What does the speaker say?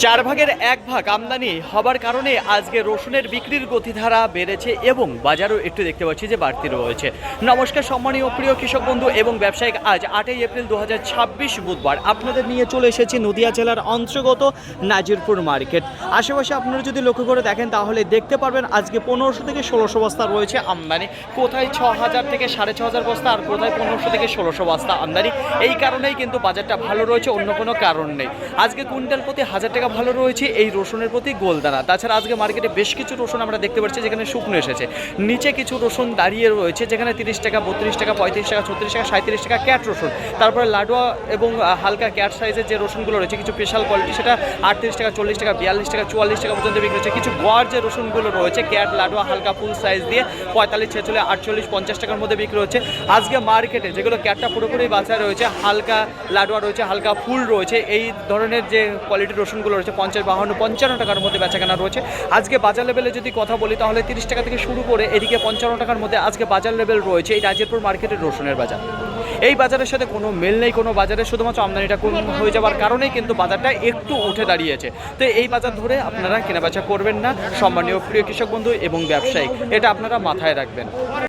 চার ভাগের এক ভাগ আমদানি হবার কারণে আজকে রসুনের বিক্রির গতিধারা বেড়েছে এবং বাজারও একটু দেখতে পাচ্ছি যে বাড়তি রয়েছে। নমস্কার সম্মানীয় প্রিয় কৃষক বন্ধু এবং ব্যবসায়িক, আজ 8ই এপ্রিল 2026 বুধবার আপনাদের নিয়ে চলে এসেছি নদিয়া জেলার অন্তর্গত নাজিরপুর মার্কেট। আশেপাশে আপনারা যদি লক্ষ্য করে দেখেন তাহলে দেখতে পারবেন আজকে 1500 থেকে 1600 বস্তা রয়েছে আমদানি, কোথায় 6000 থেকে 6500 বস্তা আর কোথায় 1500 থেকে 1600 বস্তা আমদানি। এই কারণেই কিন্তু বাজারটা ভালো রয়েছে, অন্য কোনো কারণ নেই। আজকে কুইন্টাল প্রতি 1000 টাকা ভালো রয়েছে এই রসুনের প্রতি গোলদানা। তাছাড়া আজকে মার্কেটে বেশ কিছু রসুন আমরা দেখতে পাচ্ছি যেখানে শুকনো এসেছে, নিচে কিছু রসুন দাঁড়িয়ে রয়েছে যেখানে 30 টাকা, 32 টাকা, 35 টাকা, 36 টাকা, 37 টাকা ক্যাট রসুন। তারপরে লাডুয়া এবং হালকা ক্যাট সাইজের যে রসুনগুলো রয়েছে, কিছু স্পেশাল কোয়ালিটি, সেটা 38 টাকা, 40 টাকা, 42 টাকা, 44 টাকা পর্যন্ত বিক্রি হচ্ছে। কিছু গোয়ার যে রসুনগুলো রয়েছে ক্যাট, লাডুয়া, হালকা ফুল সাইজ দিয়ে 45, 46, 48, 50 টাকার মধ্যে বিক্রি হচ্ছে। আজকে মার্কেটে যেগুলো ক্যাটটা পুরোপুরি বাঁচা রয়েছে, হালকা লাডুয়া রয়েছে, হালকা ফুল রয়েছে, এই ধরনের যে কোয়ালিটির রসুনগুলো রয়েছে 50, 52, 55 টাকার মধ্যে বেচাকেনা রয়েছে। আজকে বাজার লেভেলে যদি কথা বলি তাহলে 30 টাকা থেকে শুরু করে এদিকে 55 টাকার মধ্যে আজকে বাজার লেভেল রয়েছে এই নাজিরপুর মার্কেটের রসুনের বাজার। এই বাজারের সাথে কোনো মেল নেই কোনো বাজারে, শুধুমাত্র আমদানিটা কম হয়ে যাওয়ার কারণেই কিন্তু বাজারটা একটু উঠে দাঁড়িয়েছে। তো এই বাজার ধরে আপনারা কেনাবেচা করবেন না সম্মানীয় প্রিয় কৃষক বন্ধু এবং ব্যবসায়ী, এটা আপনারা মাথায় রাখবেন।